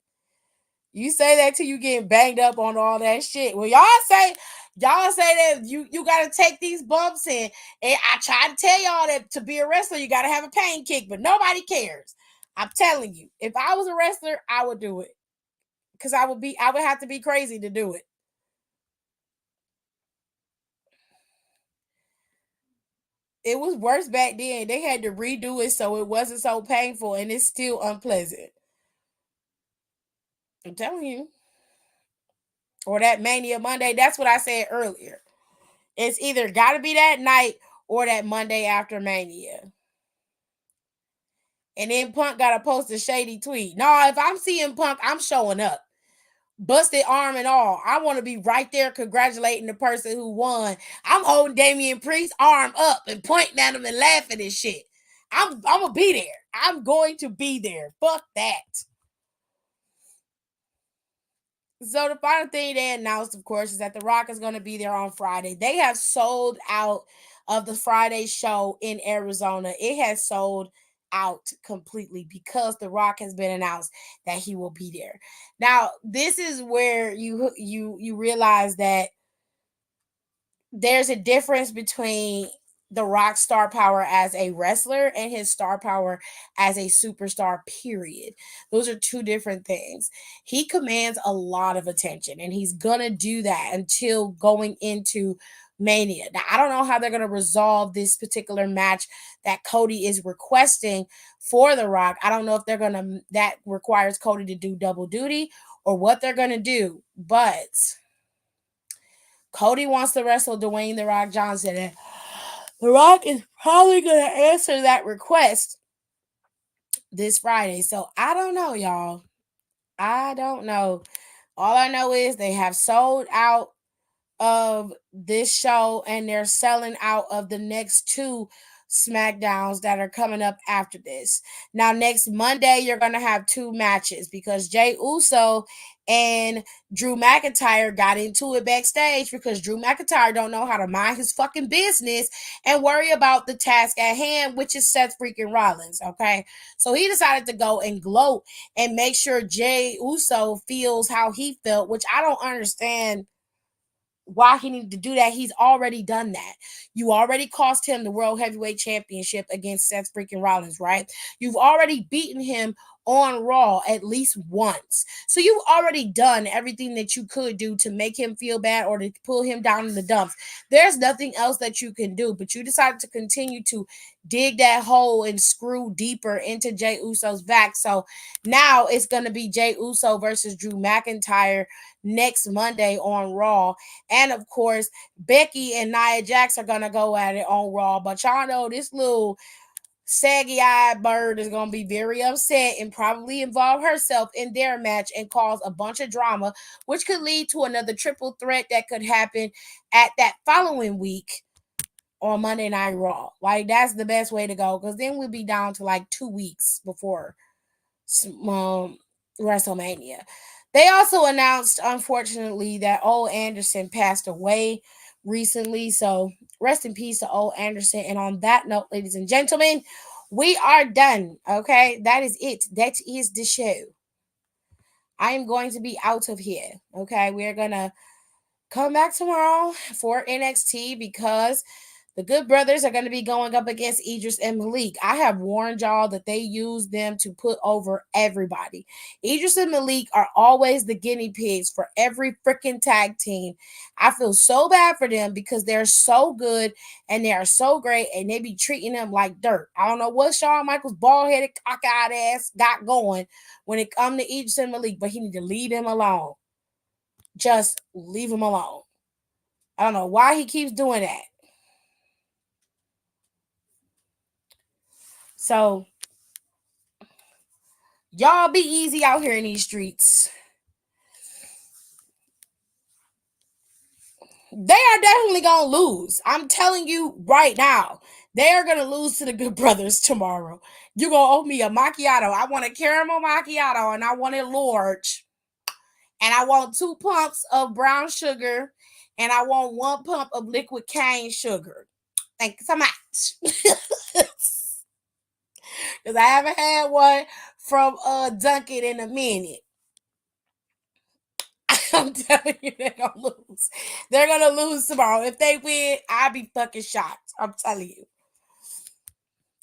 You say that till you getting banged up on all that shit. Well, y'all say that you gotta take these bumps in. And I try to tell y'all that to be a wrestler, you gotta have a pain kick, but nobody cares. I'm telling you, if I was a wrestler, I would do it. Because I would have to be crazy to do it. It was worse back then. They had to redo it so it wasn't so painful, and it's still unpleasant. I'm telling you. Or that Mania Monday. That's what I said earlier. It's either got to be that night or that Monday after Mania. And then Punk got to post a shady tweet. No, if I'm seeing Punk, I'm showing up. Busted arm and all. I want to be right there congratulating the person who won. I'm holding Damian Priest's arm up and pointing at him and laughing and shit. I'm gonna be there. I'm going to be there. Fuck that. So the final thing they announced, of course, is that The Rock is going to be there on Friday. They have sold out of the Friday show in Arizona. It has sold out completely because The Rock has been announced that he will be there. Now, this is where you realize that there's a difference between the Rock star power as a wrestler and his star power as a superstar, period. Those are two different things. He commands a lot of attention, and he's gonna do that until going into Mania. Now, I don't know how they're gonna resolve this particular match that Cody is requesting for The Rock. I don't know if that requires Cody to do double duty or what they're gonna do, but Cody wants to wrestle Dwayne The Rock Johnson, and The Rock is probably going to answer that request this Friday. So I don't know, y'all. I don't know. All I know is they have sold out of this show and they're selling out of the next two SmackDowns that are coming up after this. Now, next Monday, you're going to have two matches because Jay Uso and Drew McIntyre got into it backstage because Drew McIntyre don't know how to mind his fucking business and worry about the task at hand, which is Seth freaking Rollins, okay? So he decided to go and gloat and make sure Jay Uso feels how he felt, which I don't understand why he needed to do that. He's already done that. You already cost him the World Heavyweight Championship against Seth freaking Rollins, right? You've already beaten him on Raw at least once. So you've already done everything that you could do to make him feel bad or to pull him down in the dumps. There's nothing else that you can do, but you decided to continue to dig that hole and screw deeper into Jay Uso's back. So now it's going to be Jay Uso versus Drew McIntyre next Monday on Raw. And of course, Becky and Nia Jax are going to go at it on Raw. But y'all know this little saggy-eyed bird is going to be very upset and probably involve herself in their match and cause a bunch of drama, which could lead to another triple threat that could happen at that following week on Monday Night Raw. Like, that's the best way to go, because then we'll be down to like 2 weeks before WrestleMania. They also announced, unfortunately, that Ole Anderson passed away recently. So rest in peace to Ole Anderson. And on that note, ladies and gentlemen, we are done. Okay, that is it. That is the show. I am going to be out of here. Okay, we're gonna come back tomorrow for NXT, because the Good Brothers are going to be going up against Idris and Malik. I have warned y'all that they use them to put over everybody. Idris and Malik are always the guinea pigs for every freaking tag team. I feel so bad for them because they're so good and they are so great, and they be treating them like dirt. I don't know what Shawn Michaels' bald-headed, cockeyed ass got going when it comes to Idris and Malik, but he need to leave them alone. Just leave him alone. I don't know why he keeps doing that. So, y'all be easy out here in these streets. They are definitely going to lose. I'm telling you right now. They are going to lose to the Good Brothers tomorrow. You're going to owe me a macchiato. I want a caramel macchiato, and I want it large. And I want 2 pumps of brown sugar, and I want 1 pump of liquid cane sugar. Thank you so much. Because I haven't had one from Dunkin' in a minute. I'm telling you, they're gonna lose. They're gonna lose tomorrow. If they win, I'll be fucking shocked. I'm telling you.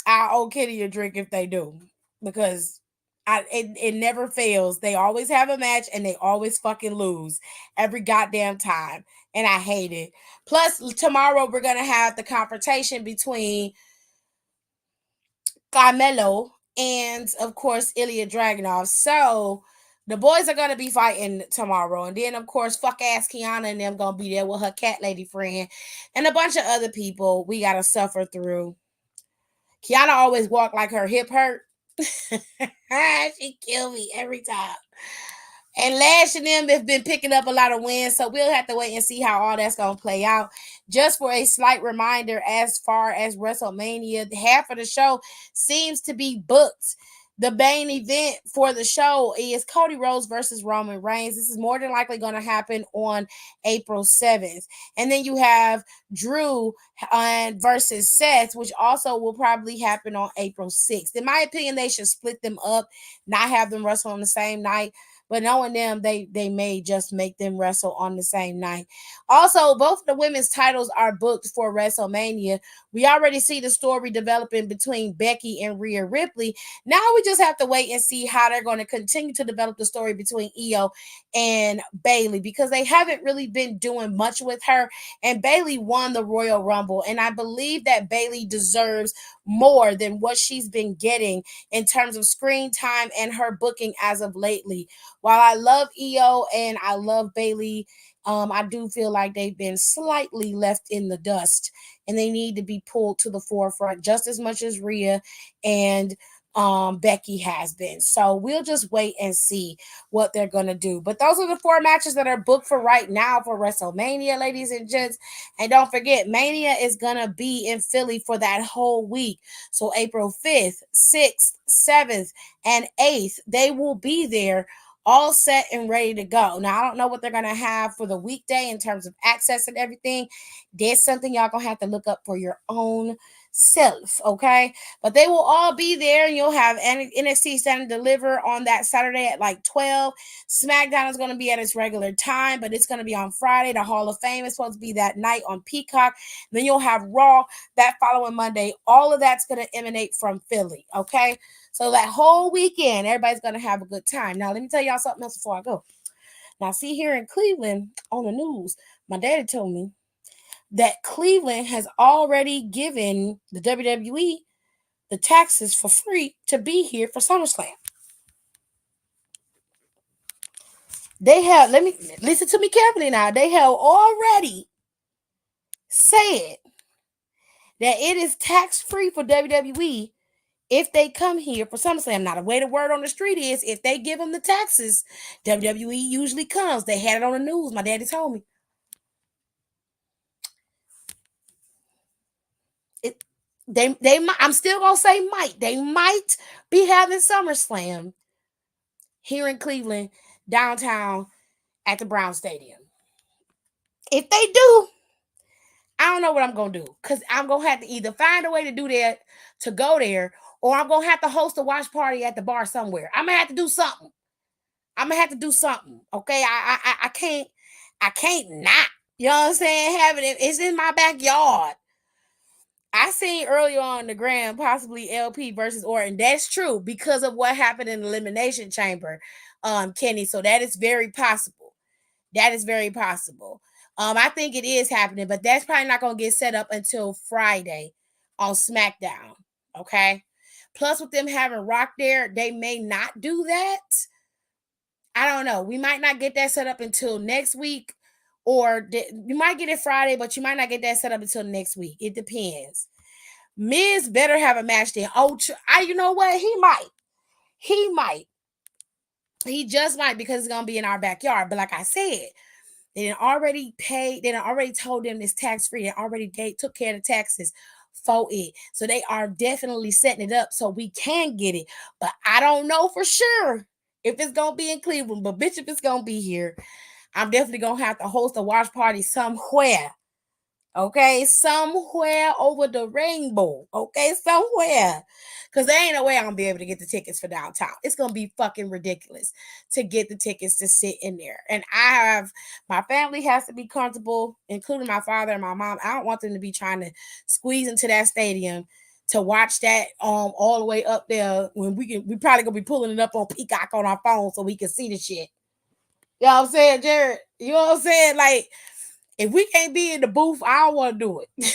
I owe Kitty a drink if they do. Because it never fails. They always have a match and they always fucking lose every goddamn time. And I hate it. Plus, tomorrow we're gonna have the confrontation between Carmelo and, of course, Ilya Dragunov. So the boys are gonna be fighting tomorrow, and then of course, fuck ass Kiana and them gonna be there with her cat lady friend and a bunch of other people we gotta suffer through. Kiana always walk like her hip hurt. She kill me every time. And Lash and them have been picking up a lot of wins, so we'll have to wait and see how all that's going to play out. Just for a slight reminder, as far as WrestleMania, half of the show seems to be booked. The main event for the show is Cody Rhodes versus Roman Reigns. This is more than likely going to happen on April 7th. And then you have Drew versus Seth, which also will probably happen on April 6th. In my opinion, they should split them up, not have them wrestle on the same night. But knowing them, they may just make them wrestle on the same night. Also, both the women's titles are booked for WrestleMania. We already see the story developing between Becky and Rhea Ripley. Now we just have to wait and see how they're going to continue to develop the story between Io and Bayley, because they haven't really been doing much with her. And Bayley won the Royal Rumble. And I believe that Bayley deserves more than what she's been getting in terms of screen time and her booking as of lately. While I love Io and I love Bayley, I do feel like they've been slightly left in the dust, and they need to be pulled to the forefront just as much as Rhea and Becky has been. So we'll just wait and see what they're going to do. But those are the 4 matches that are booked for right now for WrestleMania, ladies and gents. And don't forget, Mania is going to be in Philly for that whole week. So April 5th, 6th, 7th, and 8th, they will be there all set and ready to go. Now, I don't know what they're going to have for the weekday in terms of access and everything. There's something y'all going to have to look up for your own self, okay? But they will all be there, and you'll have NXT Stand and Deliver on that Saturday at like 12. SmackDown is going to be at its regular time, but it's going to be on Friday. The Hall of Fame is supposed to be that night on Peacock. Then you'll have Raw that following Monday. All of that's going to emanate from Philly, okay? So that whole weekend, everybody's going to have a good time. Now, let me tell y'all something else before I go. Now, see, here in Cleveland on the news, my daddy told me that Cleveland has already given the WWE the taxes for free to be here for SummerSlam. They have, let me listen to me carefully now. They have already said that it is tax-free for WWE if they come here for SummerSlam. Now, the way the word on the street is, if they give them the taxes, WWE usually comes. They had it on the news. My daddy told me. They might, I'm still gonna say might. They might be having SummerSlam here in Cleveland, downtown at the Brown Stadium. If they do, I don't know what I'm gonna do. Cause I'm gonna have to either find a way to do that to go there, or I'm gonna have to host a watch party at the bar somewhere. I'm gonna have to do something. I'm gonna have to do something. Okay. I can't not. You know what I'm saying? Having it, it's in my backyard. I seen earlier on the gram possibly LP versus Orton. That's true because of what happened in the Elimination Chamber, Kenny. So that is very possible. That is very possible. I think it is happening, but that's probably not gonna get set up until Friday on SmackDown. Okay. Plus, with them having Rock there, they may not do that. I don't know. We might not get that set up until next week, or you might get it Friday, but you might not get that set up until next week. It depends. Miz better have a match then. Oh, you know what? He might. He might. He just might because it's gonna be in our backyard. But like I said, they didn't already pay. They didn't already told them it's tax free. They already took care of the taxes for it. So they are definitely setting it up so we can get it. But I don't know for sure if it's gonna be in Cleveland. But bitch, if it's gonna be here, I'm definitely gonna have to host a watch party somewhere. Okay, somewhere over the rainbow. Okay, somewhere. Because there ain't no way I'm going to be able to get the tickets for downtown. It's going to be fucking ridiculous to get the tickets to sit in there. And my family has to be comfortable, including my father and my mom. I don't want them to be trying to squeeze into that stadium to watch that all the way up there when we probably going to be pulling it up on Peacock on our phone so we can see the shit. You know what I'm saying, Jared? You know what I'm saying? Like, if we can't be in the booth, I don't want to do it.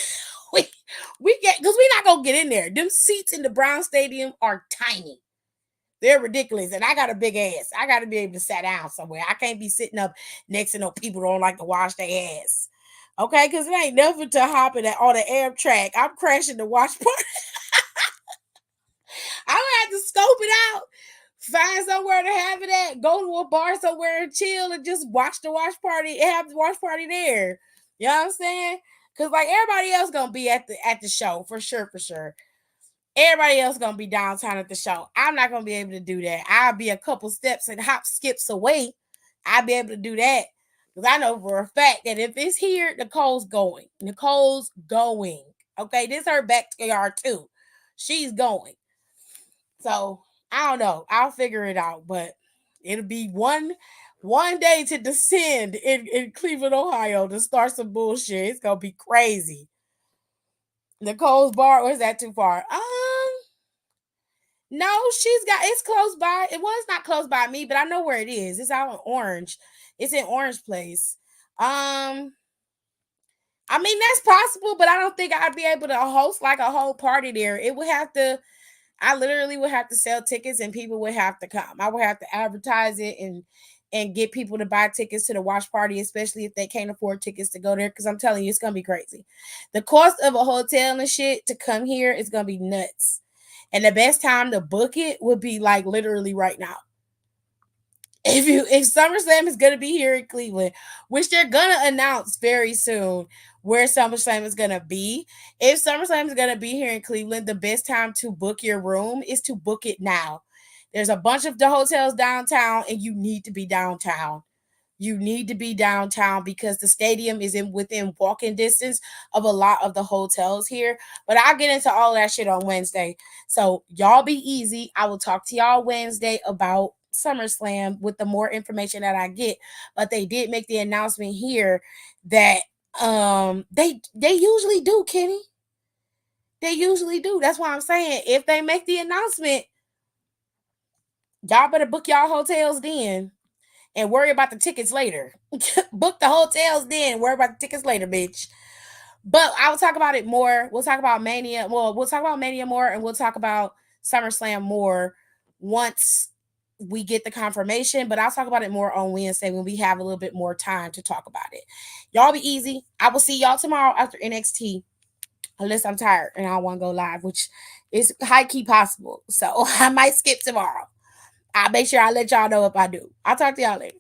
we get because we're not gonna get in there. Them seats in the Brown Stadium are tiny. They're ridiculous, and I got a big ass. I got to be able to sit down somewhere. I can't be sitting up next to no people who don't like to wash their ass. Okay, because it ain't nothing to hopping on the air track. I'm crashing the watch party. I'm gonna have to scope it out, find somewhere to have it at, go to a bar somewhere and chill and just watch the watch party and have the watch party there. You know what I'm saying? Cause like everybody else gonna be at the show for sure, for sure. Everybody else gonna be downtown at the show. I'm not gonna be able to do that. I'll be a couple steps and hop skips away. I'll be able to do that. Because I know for a fact that if it's here, Nicole's going. Nicole's going. Okay, this her backyard too. She's going. So I don't know. I'll figure it out, but it'll be one day to descend in Cleveland, Ohio to start some bullshit. It's gonna be crazy. Nicole's bar, or is that too far? No, it's close by. It was not close by me, but I know where it is. It's out in Orange. It's in Orange Place. I mean that's possible, but I don't think I'd be able to host like a whole party there. It would have to I literally would have to sell tickets and people would have to come. I would have to advertise it and get people to buy tickets to the watch party, especially if they can't afford tickets to go there. Because I'm telling you, it's gonna be crazy. The cost of a hotel and shit to come here is gonna be nuts. And the best time to book it would be like literally right now. If SummerSlam is gonna be here in Cleveland, which they're gonna announce very soon where SummerSlam is gonna be. If SummerSlam is gonna be here in Cleveland, the best time to book your room is to book it now. There's a bunch of the hotels downtown, and you need to be downtown. You need to be downtown because the stadium is within walking distance of a lot of the hotels here. But I'll get into all that shit on Wednesday. So y'all be easy. I will talk to y'all Wednesday about SummerSlam with the more information that I get. But they did make the announcement here that they usually do, Kenny. They usually do. That's why I'm saying if they make the announcement, y'all better book y'all hotels then and worry about the tickets later. Book the hotels then, worry about the tickets later, bitch. But I will talk about it more. We'll talk about Mania. Well, we'll talk about Mania more and we'll talk about SummerSlam more once we get the confirmation. But I'll talk about it more on Wednesday when we have a little bit more time to talk about it. Y'all be easy. I will see y'all tomorrow after NXT. Unless I'm tired and I want to go live, which is high key possible. So I might skip tomorrow. I'll make sure I let y'all know if I do. I'll talk to y'all later.